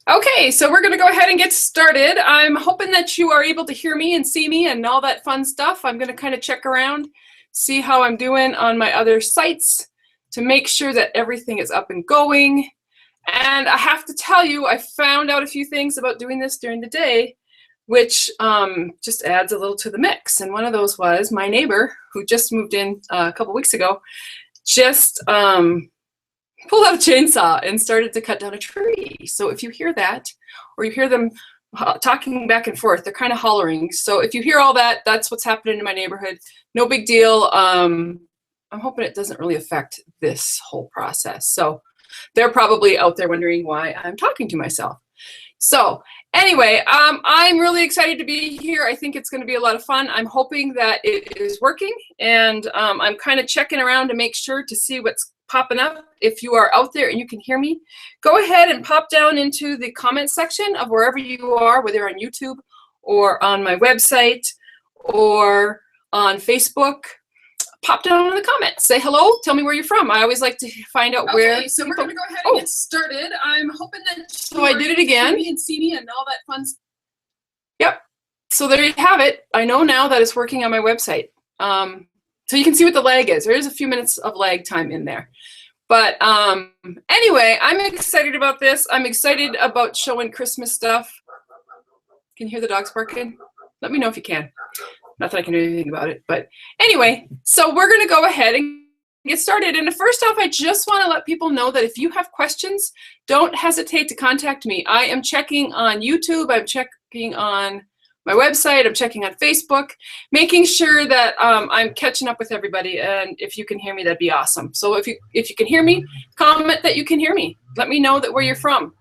Okay, so we're going to go ahead and get started. I'm hoping that you are able to hear me and see me and all that fun stuff. I'm going to kind of check around, see how I'm doing on my other sites to make sure that everything is up and going. And I have to tell you, I found out a few things about doing this during the day, which just adds a little to the mix. And one of those was my neighbor, who just moved in a couple weeks ago, just pulled out a chainsaw and started to cut down a tree. So if you hear that, or you hear them talking back and forth, they're kind of hollering. So if you hear all that, that's what's happening in my neighborhood. No big deal. I'm hoping it doesn't really affect this whole process. So they're probably out there wondering why I'm talking to myself. So anyway, I'm really excited to be here. I think it's going to be a lot of fun. I'm hoping that it is working, and I'm kind of checking around to make sure to see what's popping up. If you are out there and you can hear me, go ahead and pop down into the comment section of wherever you are, whether on YouTube or on my website or on Facebook. Pop down in the comments, say hello, tell me where you're from. I always like to find out where. Okay, so we're going to go ahead and get started. I'm hoping that so I did it again. Me and see me and all that fun stuff. Yep. So there you have it. I know now that it's working on my website. So you can see what the lag is. There is a few minutes of lag time in there. But anyway, I'm excited about this. I'm excited about showing Christmas stuff. Can you hear the dogs barking? Let me know if you can. Not that I can do anything about it. But anyway, so we're going to go ahead and get started. And first off, I just want to let people know that if you have questions, don't hesitate to contact me. I am checking on YouTube. I'm checking on my website. I'm checking on Facebook, making sure that I'm catching up with everybody. And if you can hear me, that'd be awesome. So if you can hear me, comment that you can hear me. Let me know that where you're from.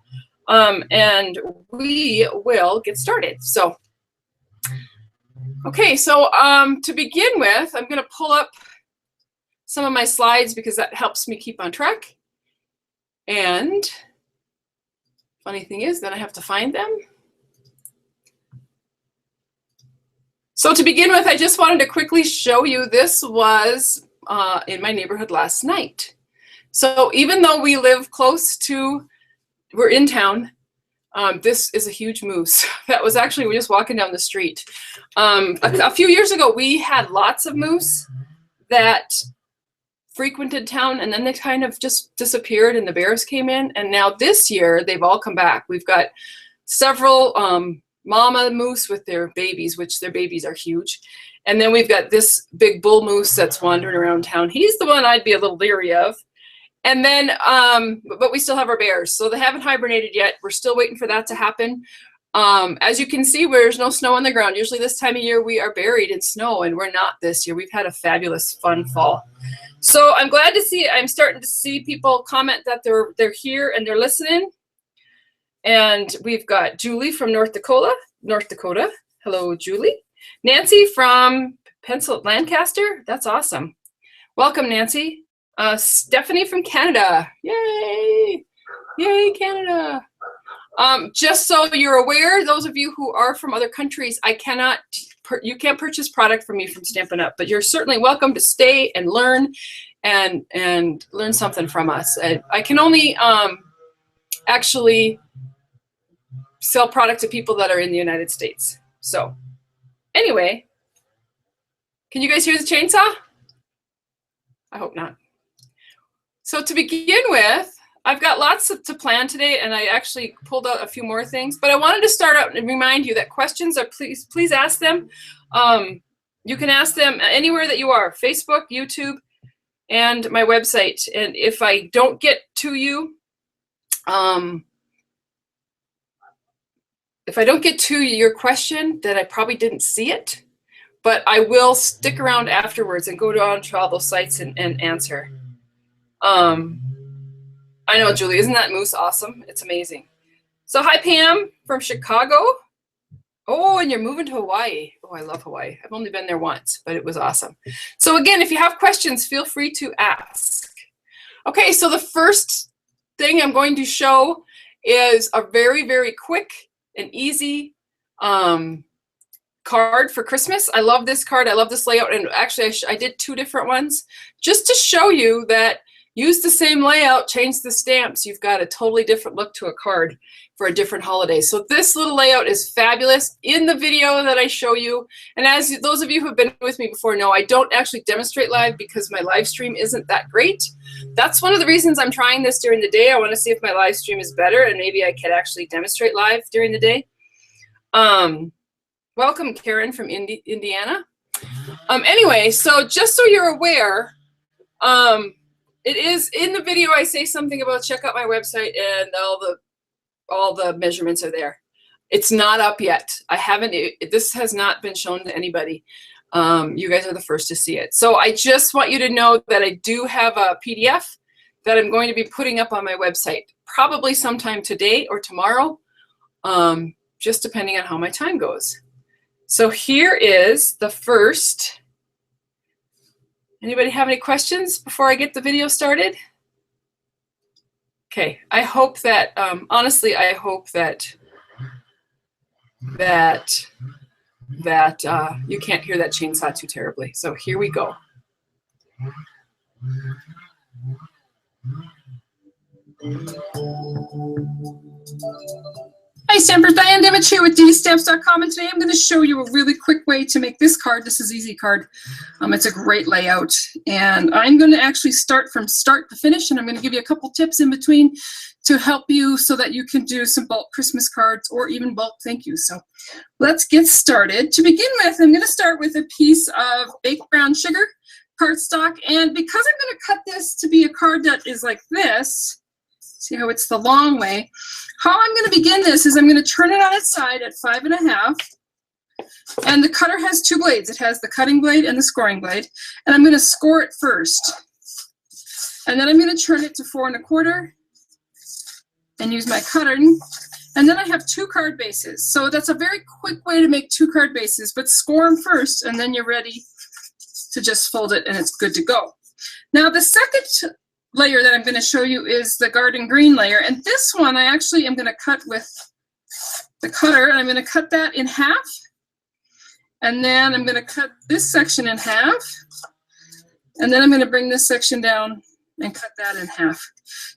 And we will get started. So, okay, so to begin with, I'm going to pull up some of my slides because that helps me keep on track. And funny thing is, then I have to find them. So to begin with, I just wanted to quickly show you, this was in my neighborhood last night. So even though we live close to, we're in town, this is a huge moose. That was actually, we're just walking down the street. A few years ago, we had lots of moose that frequented town, and then they kind of just disappeared and the bears came in. And now this year, they've all come back. We've got several mama moose with their babies, which their babies are huge. And then we've got this big bull moose that's wandering around town. He's the one I'd be a little leery of. And then, but we still have our bears. So they haven't hibernated yet. We're still waiting for that to happen. As you can see, there's no snow on the ground. Usually this time of year, we are buried in snow, and we're not this year. We've had a fabulous, fun fall. So I'm glad to see, I'm starting to see people comment that they're here and they're listening. And we've got Julie from North Dakota. Hello, Julie. Nancy from Lancaster. That's awesome. Welcome, Nancy. Stephanie from Canada. Yay! Yay, Canada. Just so you're aware, those of you who are from other countries, you can't purchase product from me from Stampin' Up, but you're certainly welcome to stay and learn and learn something from us. I can only actually sell product to people that are in the United States. So anyway, can you guys hear the chainsaw? I hope not. So to begin with, I've got lots to plan today, and I actually pulled out a few more things, but I wanted to start out and remind you that questions are, please ask them. You can ask them anywhere that you are, Facebook, YouTube, and my website. And if I don't get to you, if I don't get to your question, then I probably didn't see it, but I will stick around afterwards and go down to all those sites and answer. I know, Julie, isn't that moose awesome? It's amazing. So hi, Pam from Chicago. Oh, and you're moving to Hawaii. Oh, I love Hawaii. I've only been there once, but it was awesome. So again, if you have questions, feel free to ask. Okay, so the first thing I'm going to show is a very, very quick and easy card for Christmas. I love this card. I love this layout. And actually, I did two different ones just to show you that use the same layout, change the stamps. You've got a totally different look to a card for a different holiday. So this little layout is fabulous in the video that I show you. And as those of you who have been with me before know, I don't actually demonstrate live because my live stream isn't that great. That's one of the reasons I'm trying this during the day. I want to see if my live stream is better and maybe I could actually demonstrate live during the day. Welcome, Karen from Indiana. Anyway, so just so you're aware, it is in the video I say something about check out my website and all the measurements are there. It's not up yet. I haven't, this has not been shown to anybody. You guys are the first to see it. So I just want you to know that I do have a PDF that I'm going to be putting up on my website, probably sometime today or tomorrow, just depending on how my time goes. So here is the first. Anybody have any questions before I get the video started? Okay, I hope that, honestly, I hope that you can't hear that chainsaw too terribly. So here we go. Hi Stampers, Diane Dimich here with DDStamps.com, and today I'm going to show you a really quick way to make this card. This is easy card. It's a great layout, and I'm going to actually start from start to finish, and I'm going to give you a couple tips in between to help you so that you can do some bulk Christmas cards or even bulk thank yous. So let's get started. To begin with, I'm going to start with a piece of baked brown sugar cardstock, and because I'm going to cut this to be a card that is like this, see how it's the long way. How I'm going to begin this is I'm going to turn it on its side at 5.5, and the cutter has two blades. It has the cutting blade and the scoring blade, and I'm going to score it first, and then I'm going to turn it to 4.25 and use my cutting, and then I have two card bases. So that's a very quick way to make two card bases, but score them first, and then you're ready to just fold it, and it's good to go. Now the second layer that I'm going to show you is the garden green layer, and this one I actually am going to cut with the cutter, and I'm going to cut that in half, and then I'm going to cut this section in half, and then I'm going to bring this section down and cut that in half.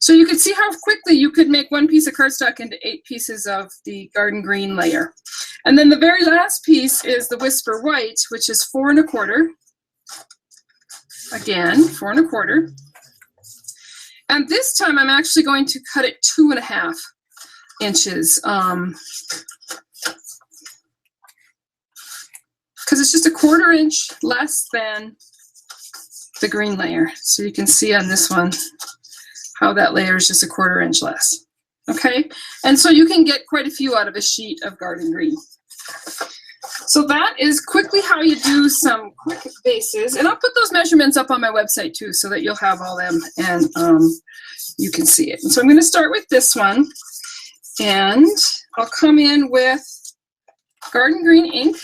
So you can see how quickly you could make one piece of cardstock into 8 pieces of the garden green layer. And then the very last piece is the whisper white, which is 4.25. Again, 4.25. And this time I'm actually going to cut it 2.5 inches because it's just a 1/4 inch less than the green layer. So you can see on this one how that layer is just a 1/4 inch less. Okay, and so you can get quite a few out of a sheet of garden green. So that is quickly how you do some quick bases, and I'll put those measurements up on my website too so that you'll have all them and you can see it. And so I'm going to start with this one, and I'll come in with garden green ink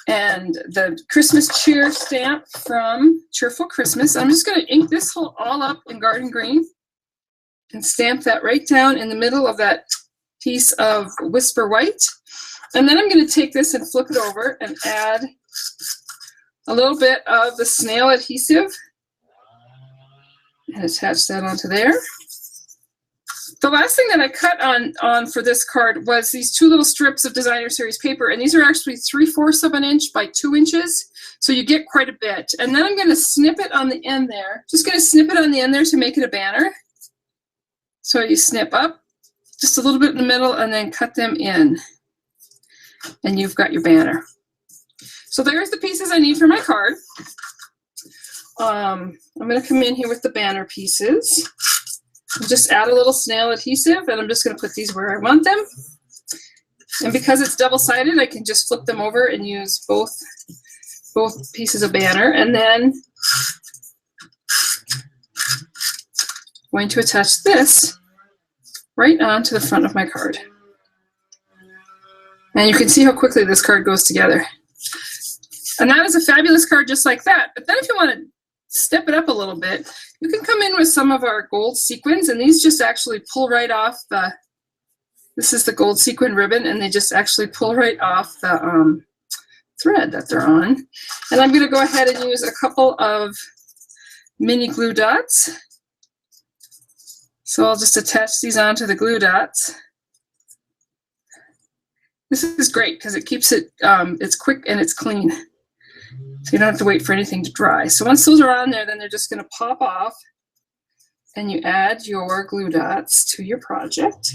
and the Christmas cheer stamp from Cheerful Christmas. I'm just going to ink this all up in garden green and stamp that right down in the middle of that piece of whisper white, and then I'm going to take this and flip it over and add a little bit of the snail adhesive and attach that onto there. The last thing that I cut on for this card was these two little strips of designer series paper, and these are actually 3/4 of an inch by 2 inches, so you get quite a bit. And then I'm going to snip it on the end there. Just going to snip it on the end there to make it a banner. So you snip up just a little bit in the middle and then cut them in, and you've got your banner. So there's the pieces I need for my card. I'm going to come in here with the banner pieces and just add a little snail adhesive, and I'm just going to put these where I want them. And because it's double-sided, I can just flip them over and use both pieces of banner, and then I'm going to attach this right onto the front of my card. And you can see how quickly this card goes together. And that is a fabulous card just like that. But then if you want to step it up a little bit, you can come in with some of our gold sequins, and these just actually pull right off the, this is the gold sequin ribbon, and they just actually pull right off the thread that they're on. And I'm going to go ahead and use a couple of mini glue dots. So I'll just attach these onto the glue dots. This is great because it keeps it, it's quick and it's clean. So you don't have to wait for anything to dry. So once those are on there, then they're just going to pop off, and you add your glue dots to your project.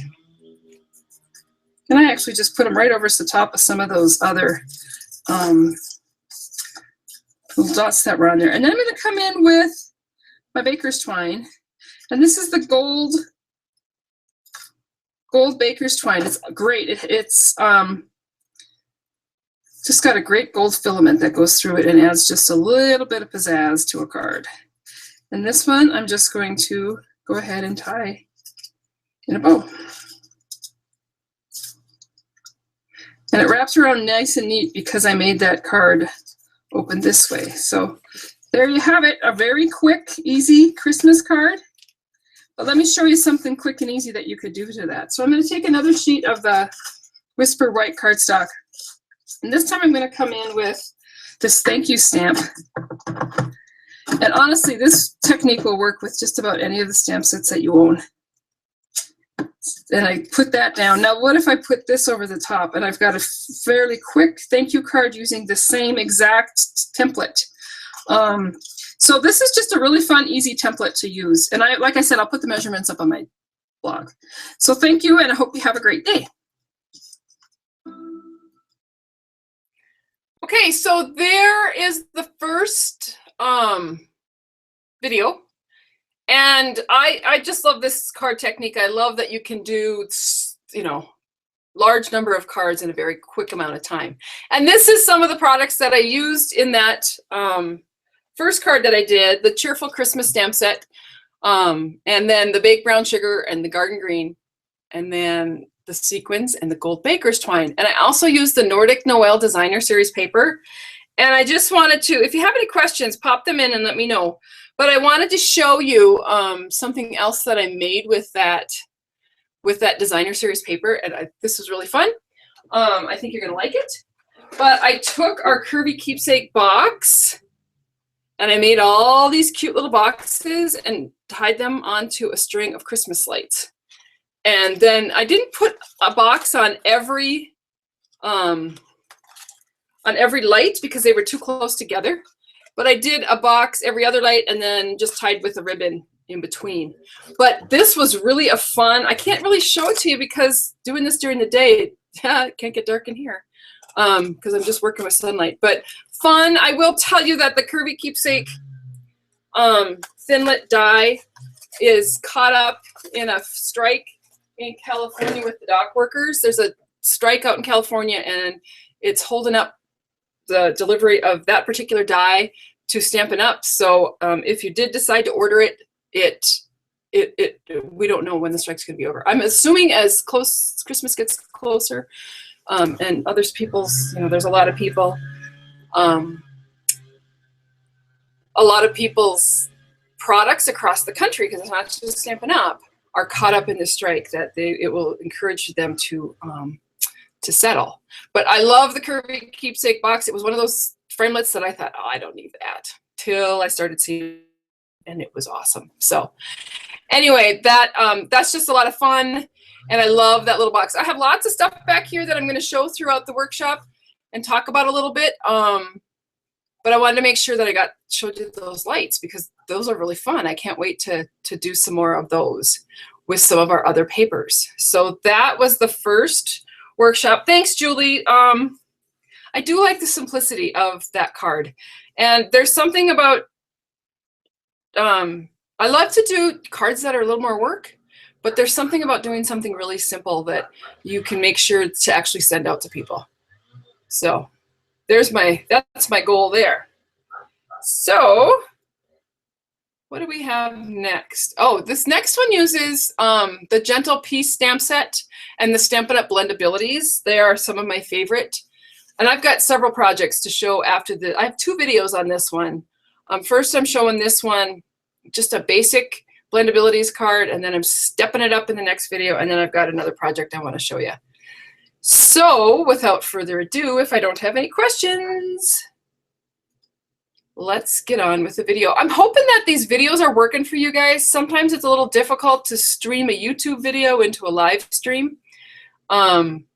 And I actually just put them right over the top of some of those other little dots that were on there. And then I'm going to come in with my baker's twine. And this is the gold baker's twine. It's great. It's just got a great gold filament that goes through it and adds just a little bit of pizzazz to a card. And this one, I'm just going to go ahead and tie in a bow. And it wraps around nice and neat because I made that card open this way. So there you have it, a very quick, easy Christmas card. But let me show you something quick and easy that you could do to that. So I'm going to take another sheet of the Whisper White cardstock. And this time I'm going to come in with this thank you stamp. And honestly, this technique will work with just about any of the stamp sets that you own. And I put that down. Now, what if I put this over the top and I've got a fairly quick thank you card using the same exact template? So this is just a really fun, easy template to use. And like I said, I'll put the measurements up on my blog. So thank you, and I hope you have a great day. Okay, so there is the first video. And I just love this card technique. I love that you can do, you know, large number of cards in a very quick amount of time. And this is some of the products that I used in that first card that I did, the Cheerful Christmas stamp set, and then the baked brown sugar and the garden green, and then the sequins and the gold baker's twine. And I also used the Nordic Noel Designer Series paper. And I just wanted to, if you have any questions, pop them in and let me know. But I wanted to show you something else that I made with that Designer Series paper, and this was really fun. I think you're gonna like it. But I took our curvy keepsake box, and I made all these cute little boxes and tied them onto a string of Christmas lights. And then I didn't put a box on every light because they were too close together. But I did a box every other light and then just tied with a ribbon in between. But this was really a fun, I can't really show it to you because doing this during the day, it can't get dark in here because I'm just working with sunlight. But fun. I will tell you that the Curvy Keepsake Thinlit die is caught up in a strike in California with the dock workers. There's a strike out in California and it's holding up the delivery of that particular die to Stampin' Up. So if you did decide to order it, we don't know when the strike's going to be over. I'm assuming as Christmas gets closer, and others people's, you know, there's a lot of people's products across the country, because it's not just Stampin' Up, are caught up in the strike, that it will encourage them to settle. But I love the Curvy Keepsake box. It was one of those framelits that I thought, oh, I don't need that, till I started seeing, and it was awesome. So anyway, that's just a lot of fun, and I love that little box. I have lots of stuff back here that I'm going to show throughout the workshop and talk about a little bit. But I wanted to make sure that I showed you those lights because those are really fun. I can't wait to do some more of those with some of our other papers. So that was the first workshop. Thanks, Julie. I do like the simplicity of that card. And there's something about, I love to do cards that are a little more work, but there's something about doing something really simple that you can make sure to actually send out to people. So that's my goal there. So what do we have next? Oh, this next one uses the Gentle Peace stamp set and the Stampin' Up! Blendabilities. They are some of my favorite. And I've got several projects to show after I have 2 videos on this one. First, I'm showing this one, just a basic Blendabilities card, and then I'm stepping it up in the next video, and then I've got another project I want to show you. So without further ado, if I don't have any questions, let's get on with the video. I'm hoping that these videos are working for you guys. Sometimes it's a little difficult to stream a YouTube video into a live stream, but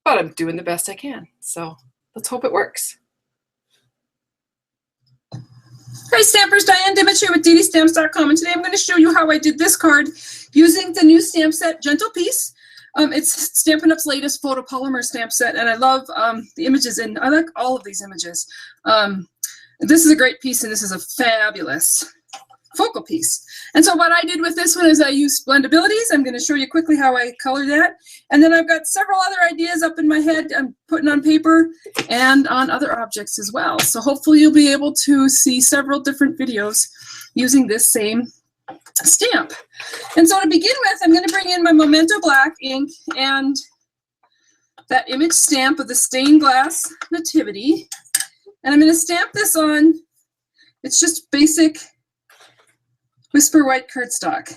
I'm doing the best I can. So let's hope it works. Hi Stampers, Diane Dimich here with DDStamps.com, and today I'm going to show you how I did this card using the new stamp set, Gentle Piece. It's Stampin' Up's latest photopolymer stamp set, and I love the images, and I like all of these images. This is a great piece, and this is a fabulous focal piece. And so what I did with this one is I used blendabilities. I'm going to show you quickly how I color that. And then I've got several other ideas up in my head I'm putting on paper and on other objects as well. So hopefully you'll be able to see several different videos using this same stamp. And so to begin with, I'm going to bring in my Memento Black ink and that image stamp of the stained glass nativity. And I'm going to stamp this on, it's just basic Whisper White cardstock.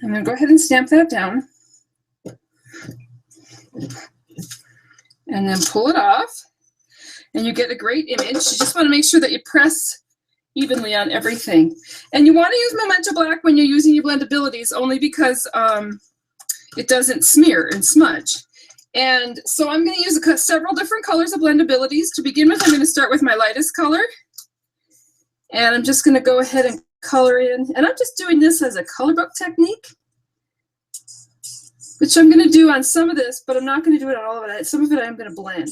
I'm going to go ahead and stamp that down. And then pull it off. And you get a great image. You just want to make sure that you press evenly on everything. And you want to use Memento Black when you're using your blendabilities, only because it doesn't smear and smudge. And so I'm going to use several different colors of blendabilities. To begin with, I'm going to start with my lightest color. And I'm just going to go ahead and color in. And I'm just doing this as a color book technique, which I'm going to do on some of this, but I'm not going to do it on all of it. Some of it I'm going to blend.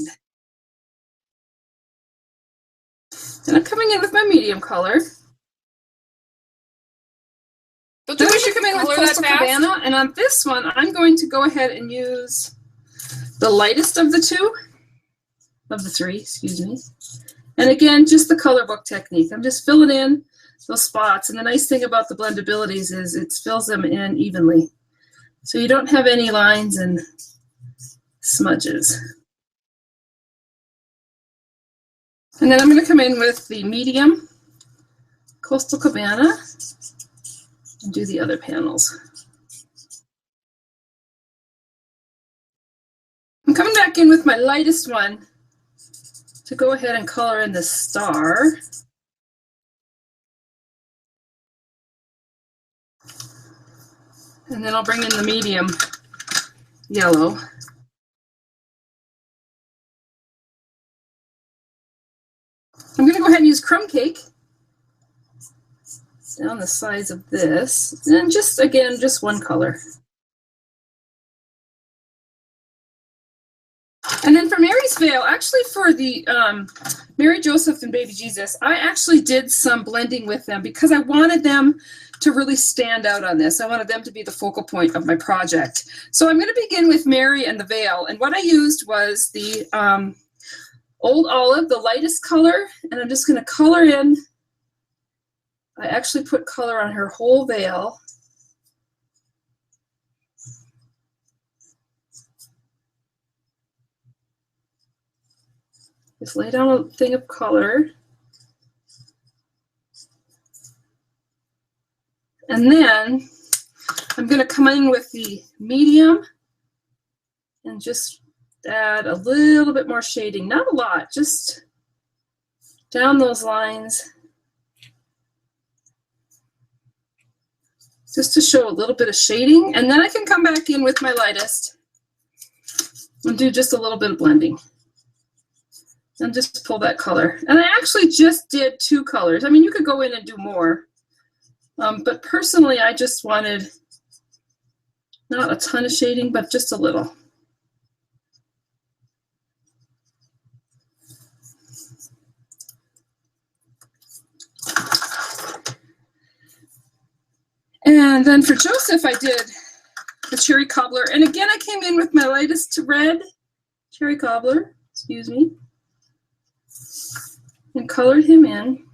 And I'm coming in with my medium color. Don't you wish you could color that fast? And on this one, I'm going to go ahead and use the lightest of the three, excuse me. And again, just the color book technique. I'm just filling in those spots. And the nice thing about the blendabilities is it fills them in evenly. So you don't have any lines and smudges. And then I'm going to come in with the medium Coastal Cabana and do the other panels. I'm coming back in with my lightest one to go ahead and color in the star. And then I'll bring in the medium yellow. I'm going to go ahead and use crumb cake down the sides of this, and just, again, just one color. And then for Mary's veil, actually for the Mary, Joseph, and Baby Jesus, I actually did some blending with them because I wanted them to really stand out on this. I wanted them to be the focal point of my project. So I'm going to begin with Mary and the veil. And what I used was the Old Olive, the lightest color, and I'm just going to color in. I actually put color on her whole veil. Just lay down a thing of color. And then I'm going to come in with the medium and just add a little bit more shading. Not a lot, just down those lines. Just to show a little bit of shading. And then I can come back in with my lightest and do just a little bit of blending. And just pull that color. And I actually just did 2 colors. I mean, you could go in and do more. But personally, I just wanted not a ton of shading, but just a little. And then for Joseph, I did the cherry cobbler. And again, I came in with my lightest red cherry cobbler, excuse me, and colored him in.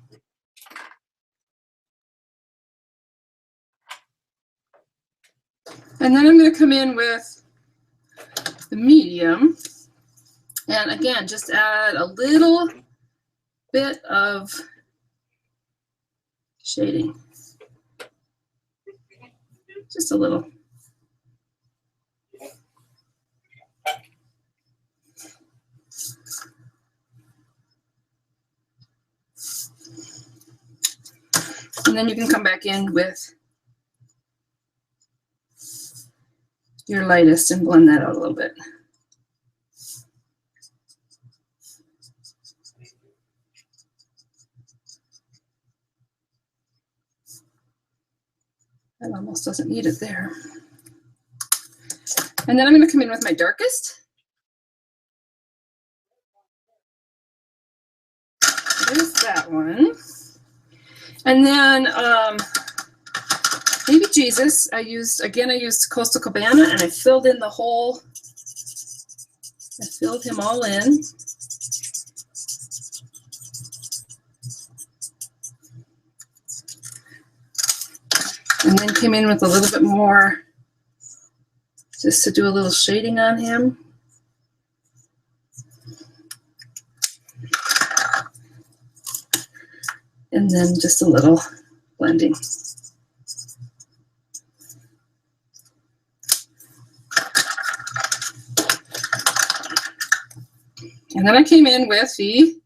And then I'm going to come in with the medium. And again, just add a little bit of shading. Just a little. And then you can come back in with your lightest and blend that out a little bit. That almost doesn't need it there. And then I'm going to come in with my darkest. There's that one. And then Baby Jesus, I used Coastal Cabana, and I filled in the whole, I filled him all in. And then came in with a little bit more, just to do a little shading on him. And then just a little blending. And then I came in with the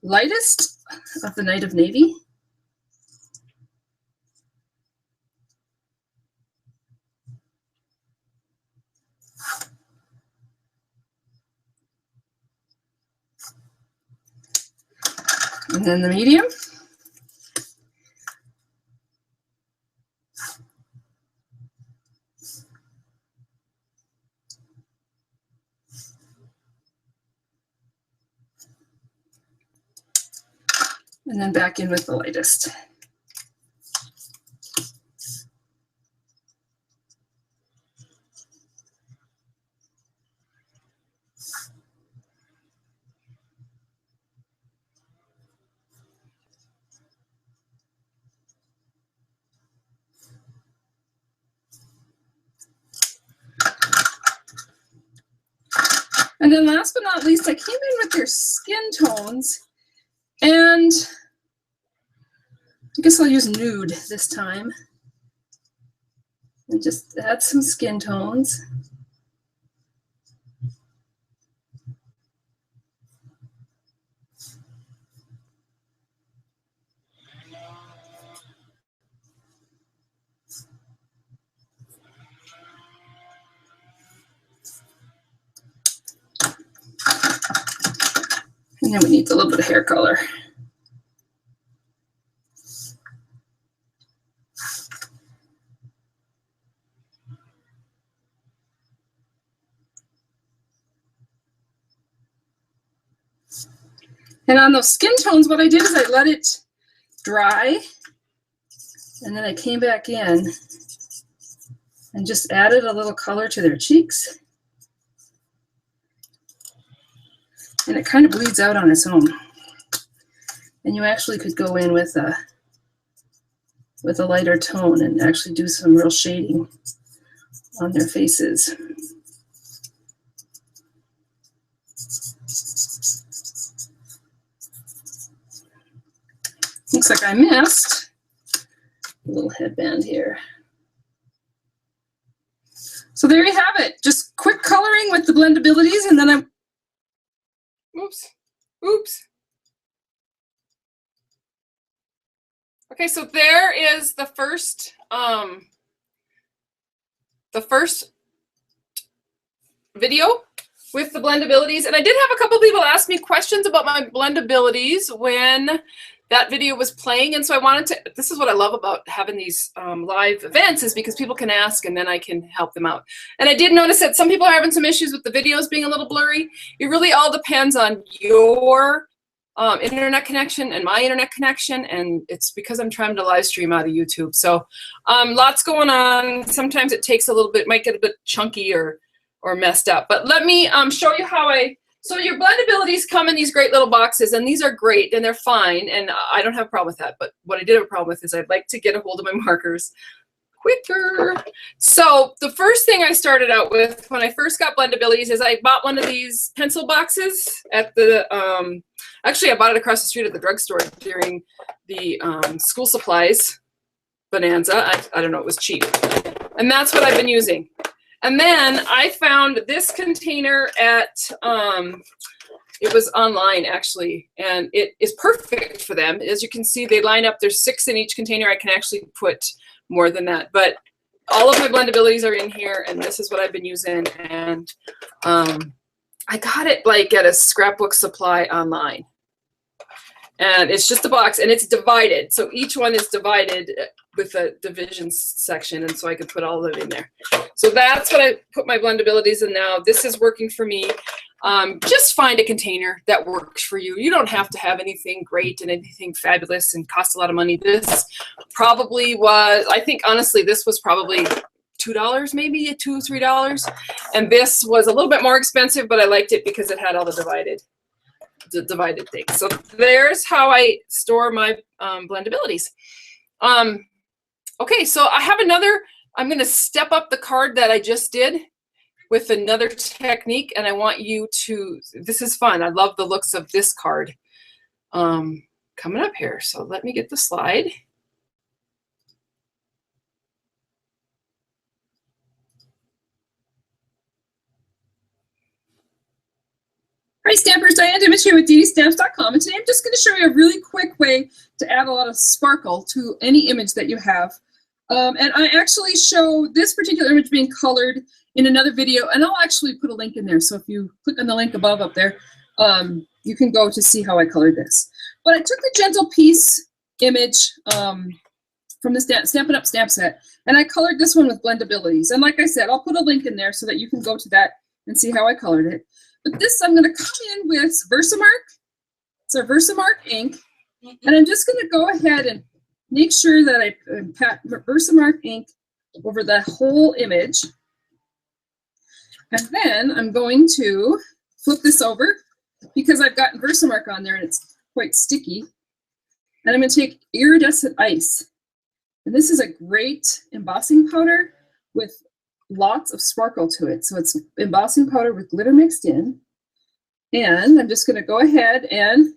lightest of the Night of Navy. And then the medium. And then back in with the lightest. And then last but not least, I came in with their skin tones, and I guess I'll use nude this time. And just add some skin tones. And then we need a little bit of hair color. And on those skin tones, what I did is I let it dry, and then I came back in and just added a little color to their cheeks. And it kind of bleeds out on its own. And you actually could go in with a lighter tone and actually do some real shading on their faces. Looks like I missed a little headband here. So there you have it. Just quick coloring with the blendabilities, and then I'm, oops. Okay, so there is the first video with the blendabilities. And I did have a couple people ask me questions about my blendabilities when that video was playing. And so I wanted to, this is what I love about having these live events, is because people can ask and then I can help them out. And I did notice that some people are having some issues with the videos being a little blurry. It really all depends on your internet connection and my internet connection, and it's because I'm trying to live stream out of YouTube. So lots going on. Sometimes it takes a little bit, might get a bit chunky or messed up. But let me show you how so your blendabilities come in these great little boxes, and these are great and they're fine, and I don't have a problem with that. But what I did have a problem with is I'd like to get a hold of my markers quicker. So the first thing I started out with when I first got blendabilities is I bought one of these pencil boxes at the, actually I bought it across the street at the drugstore during the school supplies bonanza. I don't know, it was cheap. And that's what I've been using. And then I found this container at, it was online actually, and it is perfect for them. As you can see, they line up. There's 6 in each container. I can actually put more than that, but all of my blendabilities are in here, and this is what I've been using. And I got it like at a scrapbook supply online. And it's just a box, and it's divided. So each one is divided with a division section, and so I could put all of them in there. So that's what I put my blendabilities in now. This is working for me. Just find a container that works for you. You don't have to have anything great and anything fabulous and cost a lot of money. This probably was, I think honestly, this was probably $2, maybe $2 or $3. And this was a little bit more expensive, but I liked it because it had all the divided things. So there's how I store my blendabilities. Okay, so I have another, I'm going to step up the card that I just did with another technique, and I want you to, this is fun. I love the looks of this card coming up here. So let me get the slide. Hi Stampers, Diane Dimich here with DDStamps.com, and today I'm just going to show you a really quick way to add a lot of sparkle to any image that you have. And I actually show this particular image being colored in another video, and I'll actually put a link in there. So if you click on the link above up there, you can go to see how I colored this. But I took the Gentle Piece image from the Stampin' Up! Stamp set, and I colored this one with blendabilities. And like I said, I'll put a link in there so that you can go to that and see how I colored it. But this, I'm going to come in with Versamark. It's our Versamark ink. And I'm just going to go ahead and make sure that I pat Versamark ink over the whole image. And then I'm going to flip this over because I've got Versamark on there and it's quite sticky. And I'm going to take Iridescent Ice. And this is a great embossing powder with lots of sparkle to it. So it's embossing powder with glitter mixed in. And I'm just going to go ahead and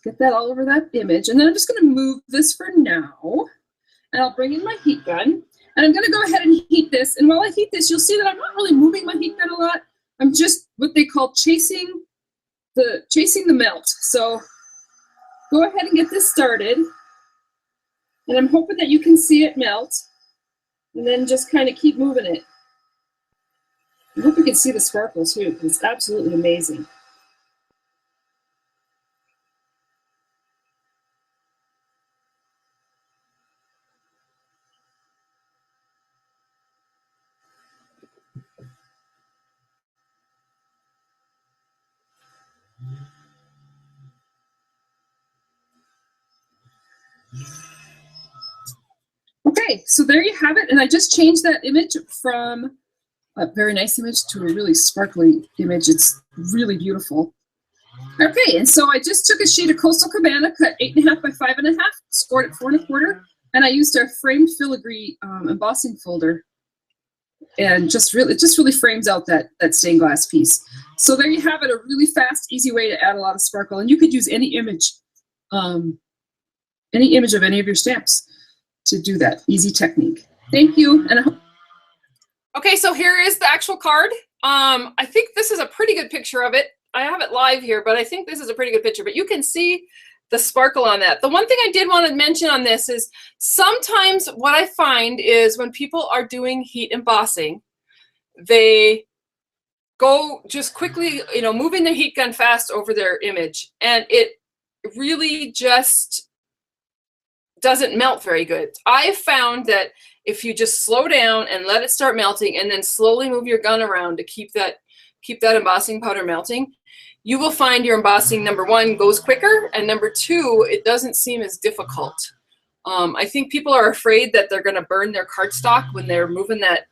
get that all over that image. And then I'm just going to move this for now. And I'll bring in my heat gun. And I'm going to go ahead and heat this. And while I heat this, you'll see that I'm not really moving my heat gun a lot. I'm just what they call chasing the melt. So go ahead and get this started. And I'm hoping that you can see it melt. And then just kind of keep moving it. I hope you can see the sparkle too, because it's absolutely amazing. Okay, so there you have it. And I just changed that image from a very nice image to a really sparkly image. It's really beautiful. Okay, and so I just took a sheet of Coastal Cabana, cut 8.5 by 5.5, scored it 4 1/4, and I used our framed filigree embossing folder, and it just really frames out that stained glass piece. So there you have it, a really fast, easy way to add a lot of sparkle, and you could use any image of any of your stamps to do that easy technique. Thank you, and I hope. Okay, so here is the actual card. I think this is a pretty good picture of it. I have it live here, but I think this is a pretty good picture. But you can see the sparkle on that. The one thing I did want to mention on this is sometimes what I find is when people are doing heat embossing, they go just quickly, moving their heat gun fast over their image, and it really just doesn't melt very good. I've found that if you just slow down and let it start melting and then slowly move your gun around to keep that embossing powder melting, you will find your embossing, number one, goes quicker, and number two, it doesn't seem as difficult. I think people are afraid that they're going to burn their cardstock when they're moving that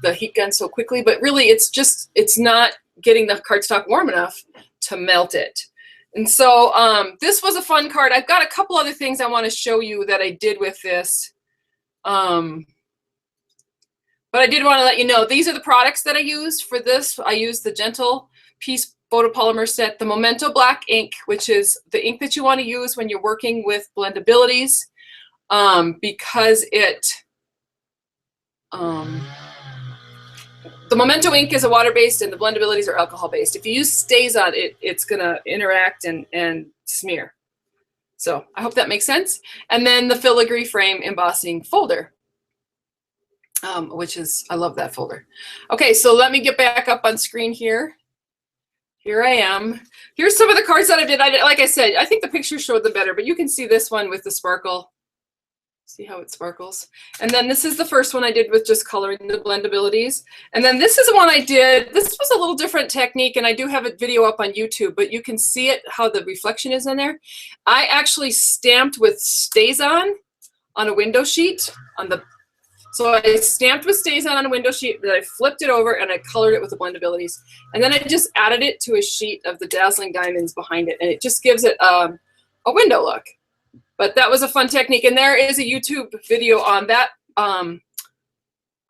the heat gun so quickly, but really it's not getting the cardstock warm enough to melt it. And so this was a fun card. I've got a couple other things I want to show you that I did with this. But I did want to let you know, these are the products that I used for this. I used the Gentle Piece photopolymer set, the Memento black ink, which is the ink that you want to use when you're working with blendabilities, because the Memento ink is a water-based and the blendabilities are alcohol-based. If you use StazOn, it's gonna interact and smear. So I hope that makes sense. And then the filigree frame embossing folder, which is, I love that folder. Okay, so let me get back up on screen here. Here I am. Here's some of the cards that I did. Like I said, I think the pictures showed them better, but you can see this one with the sparkle. See how it sparkles? And then this is the first one I did with just coloring the blendabilities. And then this is the one I did. This was a little different technique, and I do have a video up on YouTube, but you can see it, how the reflection is in there. I actually stamped with StazOn on a window sheet on the. So I stamped with StazOn on a window sheet, then I flipped it over and I colored it with the blendabilities. And then I just added it to a sheet of the dazzling diamonds behind it. And it just gives it a window look. But that was a fun technique. And there is a YouTube video on that up on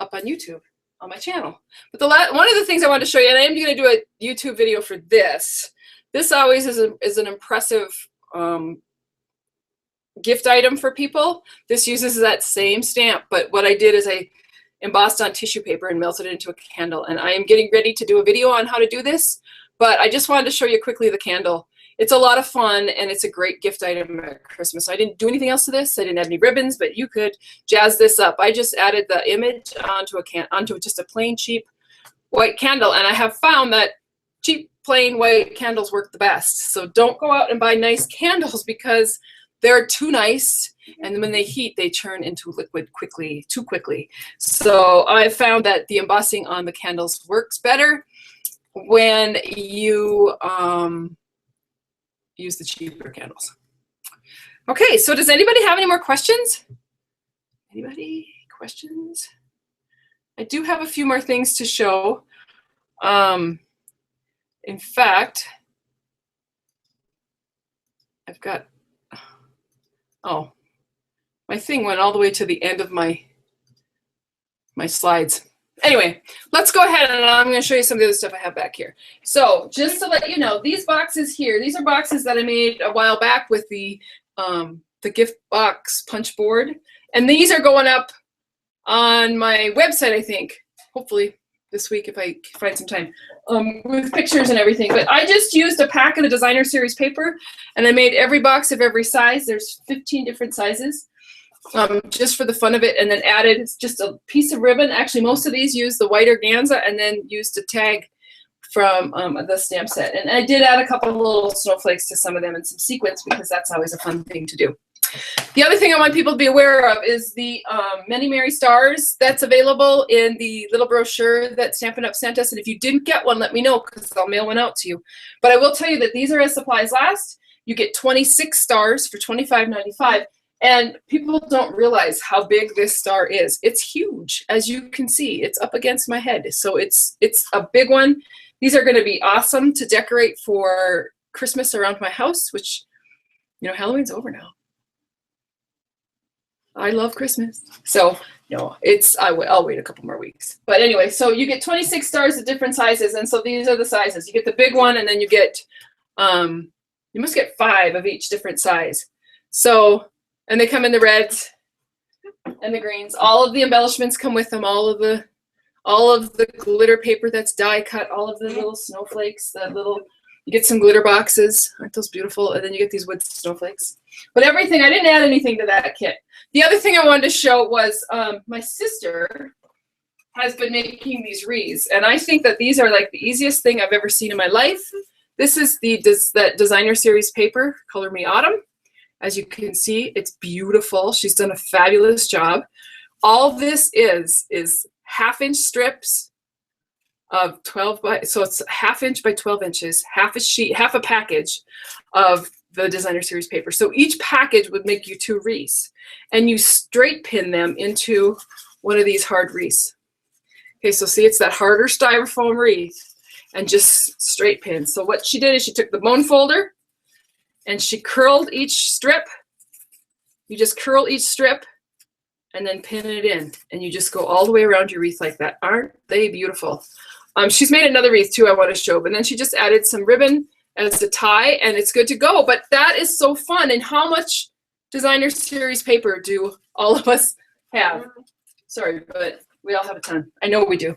YouTube on my channel. But one of the things I wanted to show you, and I am going to do a YouTube video for this. This always is an impressive gift item for people. This uses that same stamp, but what I did is I embossed on tissue paper and melted it into a candle. And I am getting ready to do a video on how to do this, but I just wanted to show you quickly the candle. It's a lot of fun and it's a great gift item at Christmas. I didn't do anything else to this. I didn't have any ribbons, but you could jazz this up. I just added the image onto just a plain cheap white candle, and I have found that cheap plain white candles work the best. So don't go out and buy nice candles because they're too nice, and when they heat, they turn into liquid too quickly. So I found that the embossing on the candles works better when you use the cheaper candles. Okay, so does anybody have any more questions? Anybody? Questions? I do have a few more things to show. In fact, I've got, oh, my thing went all the way to the end of my slides. Anyway, let's go ahead and I'm going to show you some of the other stuff I have back here. So just to let you know, these boxes here, these are boxes that I made a while back with the gift box punch board. And these are going up on my website, I think, hopefully this week if I find some time, with pictures and everything. But I just used a pack of the designer series paper, and I made every box of every size. There's 15 different sizes, just for the fun of it, and then added just a piece of ribbon. Actually, most of these use the white organza and then used a tag from the stamp set. And I did add a couple of little snowflakes to some of them and some sequins because that's always a fun thing to do. The other thing I want people to be aware of is the Many Merry Stars that's available in the little brochure that Stampin' Up! Sent us. And if you didn't get one, let me know because I'll mail one out to you. But I will tell you that these are as supplies last. You get 26 stars for $25.95. And people don't realize how big this star is. It's huge, as you can see. It's up against my head. So it's a big one. These are going to be awesome to decorate for Christmas around my house, which, you know, Halloween's over now. I love Christmas. So, no, I'll wait a couple more weeks. But anyway, so you get 26 stars of different sizes. And so these are the sizes. You get the big one, and then you get, you must get 5 of each different size. So, and they come in the reds and the greens. All of the embellishments come with them. All of the glitter paper that's die cut. All of the little snowflakes. You get some glitter boxes. Aren't those beautiful? And then you get these wood snowflakes. But everything, I didn't add anything to that kit. The other thing I wanted to show was my sister has been making these wreaths, and I think that these are like the easiest thing I've ever seen in my life. This is that designer series paper, Color Me Autumn. As you can see, it's beautiful. She's done a fabulous job. All this is 1/2-inch strips of 12 by, so it's 1/2 inch by 12 inches, half a sheet, half a package of the designer series paper. So each package would make you 2 wreaths, and you straight pin them into one of these hard wreaths. Okay, so see, it's that harder styrofoam wreath and just straight pin. So what she did is she took the bone folder and she curled each strip. You just curl each strip and then pin it in, and you just go all the way around your wreath like that. Aren't they beautiful? She's made another wreath too I want to show, but then she just added some ribbon as a tie, and it's good to go. But that is so fun. And how much designer series paper do all of us have? Sorry, but we all have a ton. I know we do.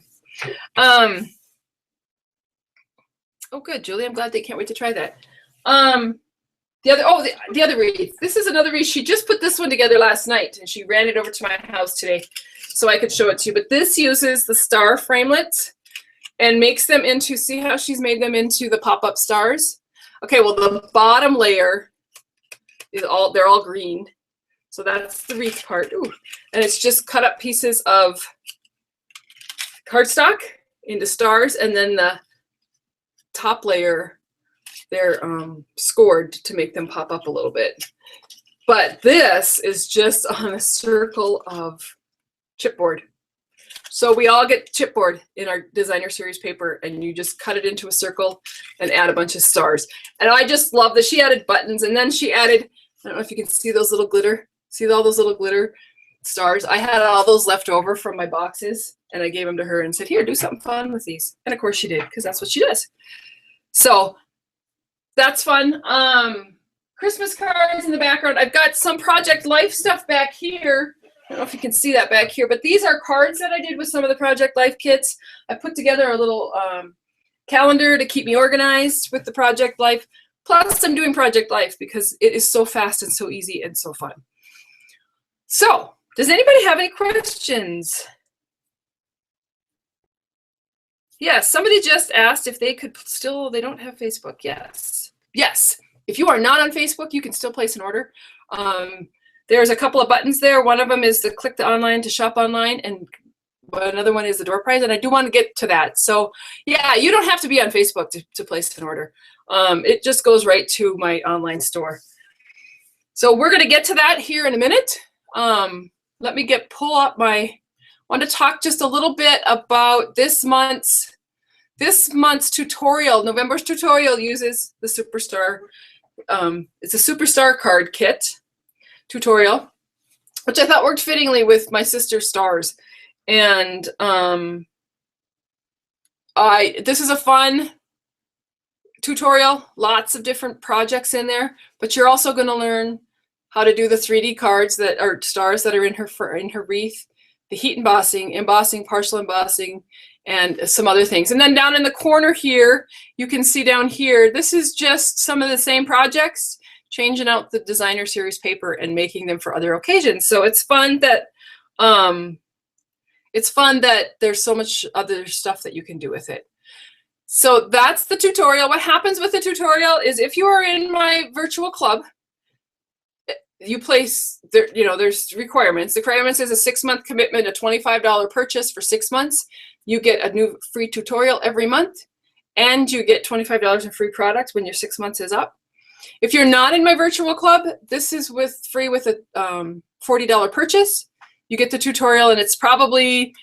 Oh, good, Julie. I'm glad they can't wait to try that. The other wreath. This is another wreath. She just put this one together last night, and she ran it over to my house today so I could show it to you. But this uses the star framelits and makes them into, see how she's made them into the pop-up stars? Okay, well, the bottom layer is they're all green. So that's the wreath part. Ooh. And it's just cut up pieces of cardstock into stars, and then the top layer, they're scored to make them pop up a little bit. But this is just on a circle of chipboard. So we all get chipboard in our designer series paper, and you just cut it into a circle and add a bunch of stars. And I just love that she added buttons, and then she added, I don't know if you can see those little glitter, see all those little glitter stars? I had all those left over from my boxes, and I gave them to her and said, here, do something fun with these. And of course she did, because that's what she does. So that's fun. Christmas cards in the background. I've got some Project Life stuff back here. I don't know if you can see that back here, but these are cards that I did with some of the Project Life kits. I put together a little calendar to keep me organized with the Project Life. Plus, I'm doing Project Life because it is so fast and so easy and so fun. So, does anybody have any questions? Yes, somebody just asked if they could still, they don't have Facebook. Yes. Yes. If you are not on Facebook, you can still place an order. There's a couple of buttons there. One of them is the click to online to shop online, and another one is the door prize, and I do want to get to that. So yeah, you don't have to be on Facebook to place an order. It just goes right to my online store. So we're going to get to that here in a minute. Let me pull up I want to talk just a little bit about this month's tutorial. November's tutorial uses the Superstar. It's a Superstar card kit tutorial, which I thought worked fittingly with my sister's stars. And this is a fun tutorial, lots of different projects in there, but you're also going to learn how to do the 3D cards that are stars that are in her wreath, the heat embossing, partial embossing, and some other things. And then down in the corner here, you can see down here, this is just some of the same projects, changing out the designer series paper and making them for other occasions. So it's fun that there's so much other stuff that you can do with it. So that's the tutorial. What happens with the tutorial is if you are in my virtual club, you place there, there's requirements. The requirements is a 6-month commitment, a $25 purchase for 6 months. You get a new free tutorial every month, and you get $25 in free products when your 6 months is up. If you're not in my virtual club, this is free with a $40 purchase. You get the tutorial, and it's probably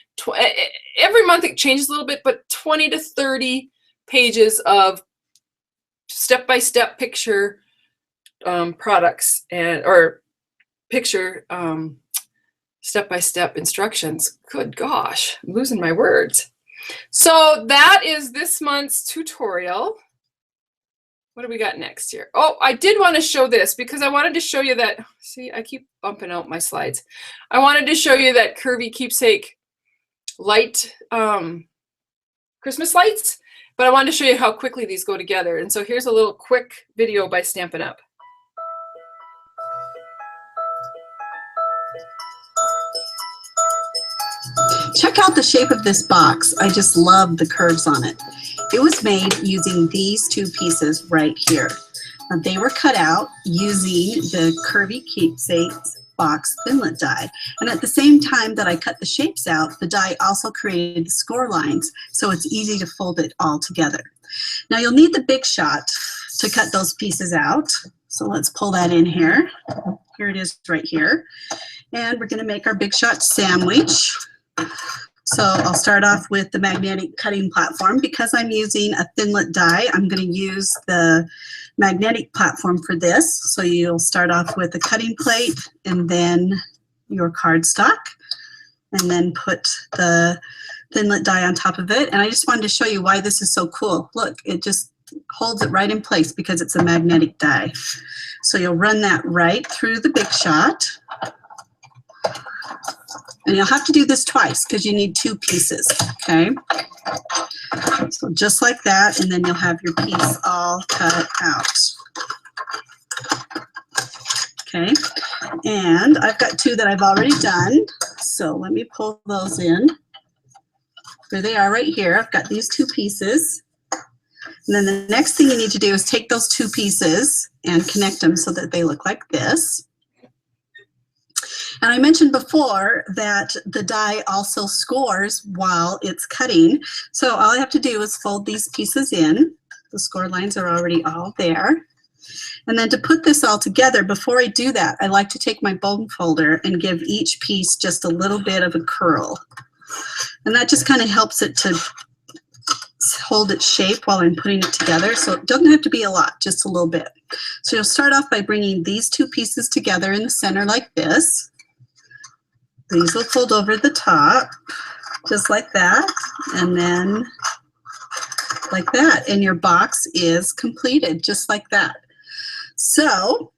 every month it changes a little bit, but 20 to 30 pages of step-by-step picture products or picture step-by-step instructions. Good gosh, I'm losing my words. So that is this month's tutorial. What do we got next here? Oh, I did want to show this because I wanted to show you that, see, I keep bumping out my slides. I wanted to show you that curvy keepsake light Christmas lights, but I wanted to show you how quickly these go together. And so here's a little quick video by Stampin' Up. Check out the shape of this box. I just love the curves on it. It was made using these two pieces right here. They were cut out using the Curvy Keepsakes box Thinlit die. And at the same time that I cut the shapes out, the die also created the score lines, so it's easy to fold it all together. Now you'll need the Big Shot to cut those pieces out. So let's pull that in here. Here it is right here. And we're gonna make our Big Shot sandwich. So I'll start off with the magnetic cutting platform. Because I'm using a Thinlit die, I'm going to use the magnetic platform for this. So you'll start off with a cutting plate and then your cardstock, and then put the Thinlit die on top of it. And I just wanted to show you why this is so cool. Look, it just holds it right in place because it's a magnetic die. So you'll run that right through the Big Shot. And you'll have to do this twice because you need 2 pieces, okay? So just like that, and then you'll have your piece all cut out. Okay, and I've got 2 that I've already done, so let me pull those in. There they are right here. I've got these 2 pieces. And then the next thing you need to do is take those 2 pieces and connect them so that they look like this. And I mentioned before that the die also scores while it's cutting. So all I have to do is fold these pieces in. The score lines are already all there. And then to put this all together, before I do that, I like to take my bone folder and give each piece just a little bit of a curl. And that just kind of helps it to hold its shape while I'm putting it together. So it doesn't have to be a lot, just a little bit. So you'll start off by bringing these 2 pieces together in the center like this. These will fold over the top, just like that, and then like that. And your box is completed, just like that. So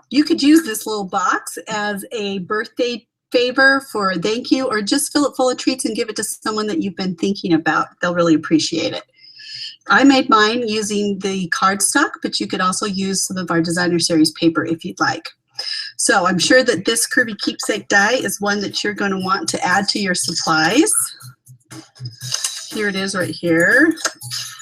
you could use this little box as a birthday favor for a thank you, or just fill it full of treats and give it to someone that you've been thinking about. They'll really appreciate it. I made mine using the cardstock, but you could also use some of our designer series paper if you'd like. So I'm sure that this curvy keepsake die is one that you're going to want to add to your supplies. Here it is right here.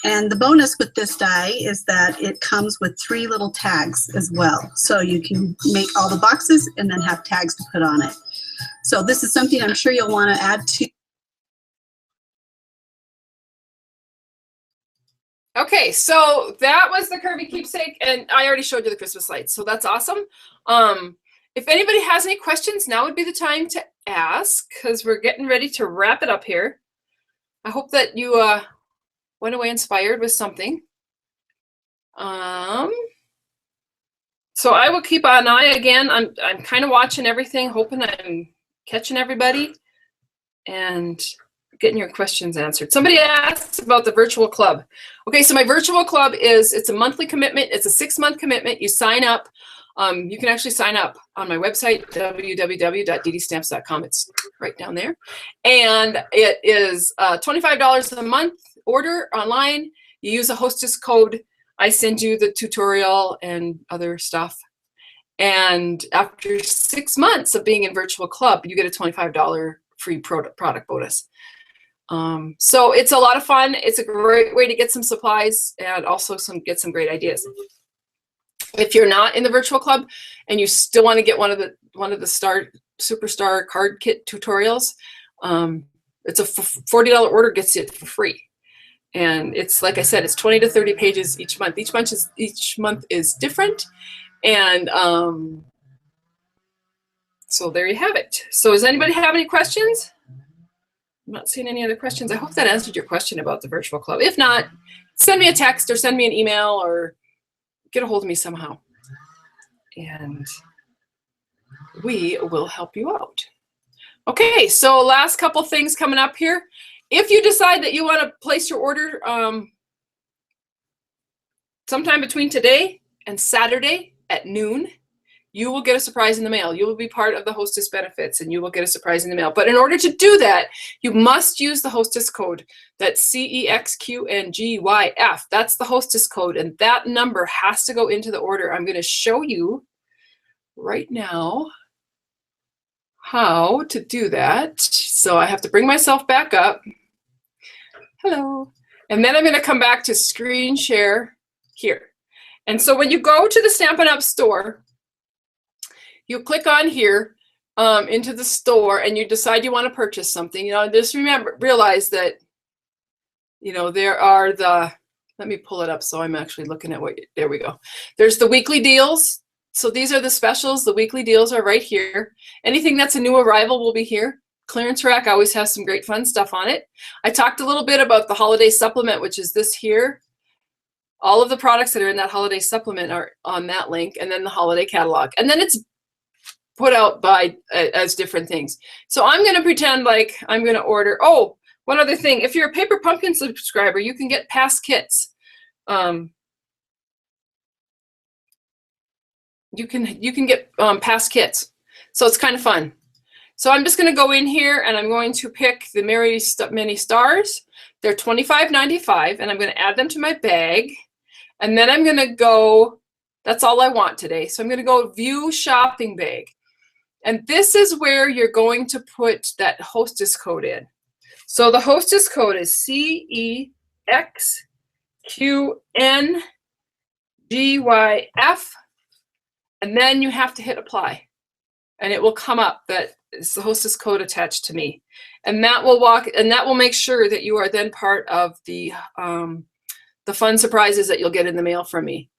And the bonus with this die is that it comes with 3 little tags as well. So you can make all the boxes and then have tags to put on it. So this is something I'm sure you'll want to add to. Okay, so that was the curvy keepsake, and I already showed you the Christmas lights, so that's awesome. If anybody has any questions, now would be the time to ask, because we're getting ready to wrap it up here. I hope that you went away inspired with something. So I will keep an eye again. I'm kind of watching everything, hoping I'm catching everybody and getting your questions answered. Somebody asked about the virtual club. Okay, so my virtual club it's a monthly commitment. It's a 6-month commitment. You sign up. You can actually sign up on my website, www.DDStamps.com. It's right down there. And it is $25 a month order online. You use a hostess code. I send you the tutorial and other stuff. And after 6 months of being in virtual club, you get a $25 free product bonus. So it's a lot of fun. It's a great way to get some supplies and also get some great ideas. If you're not in the virtual club and you still want to get one of the superstar card kit tutorials, it's a $40 order, gets it for free. And it's, like I said, it's 20 to 30 pages each month. Each month is different. And so there you have it. So does anybody have any questions? I'm not seeing any other questions. I hope that answered your question about the virtual club. If not, send me a text or send me an email or get a hold of me somehow. And we will help you out. Okay, so last couple things coming up here. If you decide that you want to place your order sometime between today and Saturday at noon, you will get a surprise in the mail. You will be part of the hostess benefits and you will get a surprise in the mail. But in order to do that, you must use the hostess code. That's CEXQNGYF. That's the hostess code, and that number has to go into the order. I'm going to show you right now how to do that. So I have to bring myself back up. Hello. And then I'm going to come back to screen share here. And so when you go to the Stampin' Up! Store, you click on here into the store and you decide you want to purchase something. You know, just realize that, you know, there are the, let me pull it up so I'm actually looking at what, there we go. There's the weekly deals. So these are the specials. The weekly deals are right here. Anything that's a new arrival will be here. Clearance rack always has some great fun stuff on it. I talked a little bit about the holiday supplement, which is this here. All of the products that are in that holiday supplement are on that link, and then the holiday catalog. And then it's put out by as different things. So I'm going to pretend like I'm going to order. Oh, one other thing. If you're a Paper Pumpkin subscriber, you can get past kits. You can get past kits. So it's kind of fun. So I'm just going to go in here and I'm going to pick the Mini Stars. They're $25.95 and I'm going to add them to my bag. And then I'm going to go, that's all I want today. So I'm going to go View Shopping Bag. And this is where you're going to put that hostess code in. So the hostess code is CEXQNGYF. And then you have to hit apply. And it will come up that it's the hostess code attached to me. And that will make sure that you are then part of the fun surprises that you'll get in the mail from me.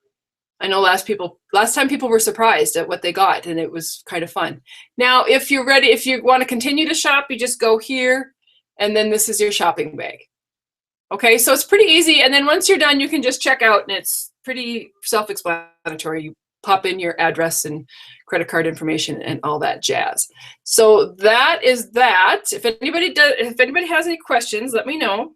I know last time people were surprised at what they got, and it was kind of fun. Now, if you're ready, if you want to continue to shop, you just go here, and then this is your shopping bag. Okay, so it's pretty easy. And then once you're done, you can just check out, and it's pretty self-explanatory. You pop in your address and credit card information and all that jazz. So that is that. If anybody has any questions, let me know.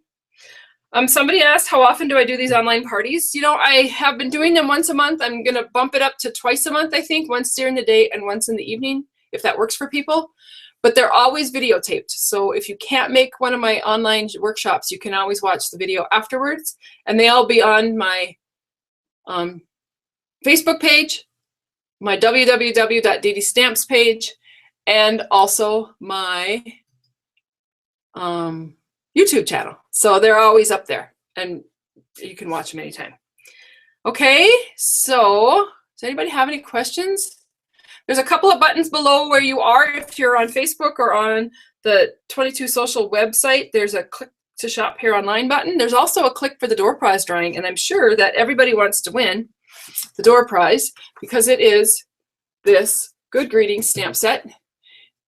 Somebody asked, how often do I do these online parties? You know, I have been doing them once a month. I'm going to bump it up to twice a month, I think, once during the day and once in the evening, if that works for people. But they're always videotaped. So if you can't make one of my online workshops, you can always watch the video afterwards. And they'll be on my Facebook page, my www.DDStamps page, and also my YouTube channel. So they're always up there and you can watch them anytime. Okay, so does anybody have any questions? There's a couple of buttons below where you are. If you're on Facebook or on the 22 Social website, there's a click to shop here online button. There's also a click for the door prize drawing, and I'm sure that everybody wants to win the door prize because it is this Good Greetings stamp set.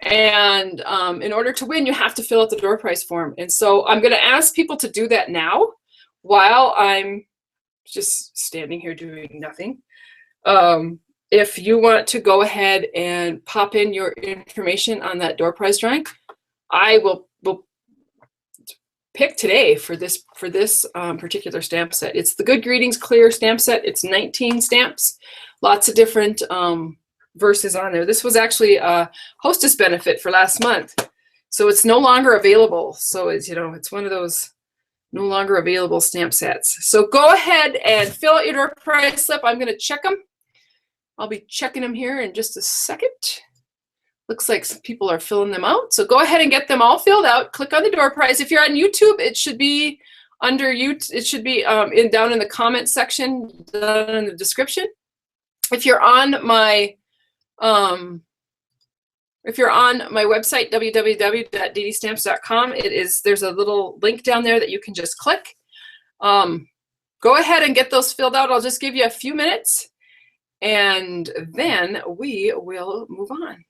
And in order to win, you have to fill out the door prize form. And so I'm going to ask people to do that now while I'm just standing here doing nothing. If you want to go ahead and pop in your information on that door prize drawing, I will pick today for this particular stamp set. It's the Good Greetings Clear stamp set. It's 19 stamps, lots of different verses on there. This was actually a hostess benefit for last month, so it's no longer available. So it's, you know, it's one of those no longer available stamp sets. So go ahead and fill out your door prize slip. I'm going to check them. I'll be checking them here in just a second. Looks like some people are filling them out. So go ahead and get them all filled out. Click on the door prize. If you're on YouTube, it should be under YouTube. It should be down in the comment section, down in the description. If you're on my website, www.DDStamps.com, there's a little link down there that you can just click. Go ahead and get those filled out. I'll just give you a few minutes, and then we will move on.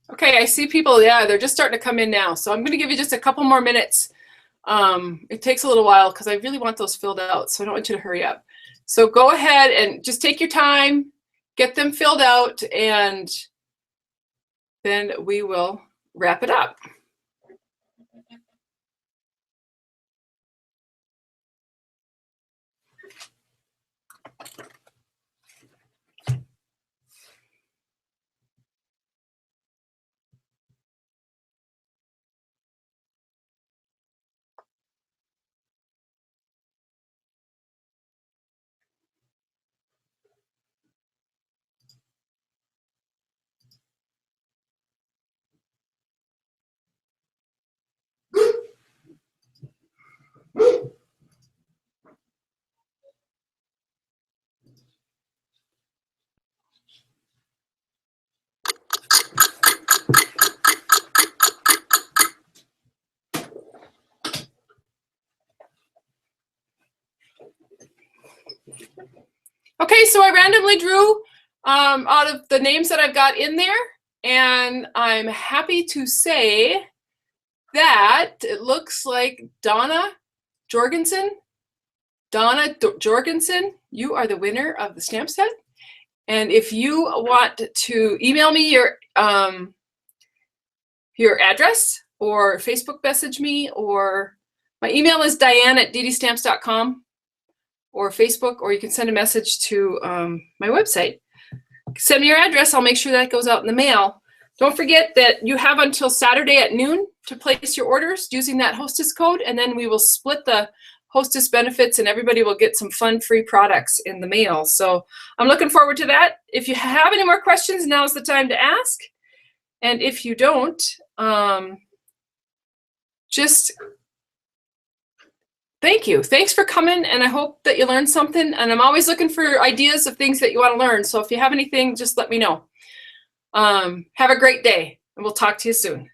Okay, I see people, yeah, they're just starting to come in now. So I'm going to give you just a couple more minutes. It takes a little while because I really want those filled out, so I don't want you to hurry up. So go ahead and just take your time, get them filled out, and then we will wrap it up. Okay, so I randomly drew out of the names that I've got in there, and I'm happy to say that it looks like Donna Jorgensen. You are the winner of the stamp set. And if you want to email me your address or Facebook message me, or my email is diane@DDStamps.com, or Facebook, or you can send a message to my website. Send me your address. I'll make sure that goes out in the mail. Don't forget that you have until Saturday at noon to place your orders using that hostess code, and then we will split the hostess benefits and everybody will get some fun free products in the mail. So I'm looking forward to that. If you have any more questions, now's the time to ask. And if you don't, just thank you. Thanks for coming, and I hope that you learned something. And I'm always looking for ideas of things that you want to learn. So if you have anything, just let me know. Have a great day, and we'll talk to you soon.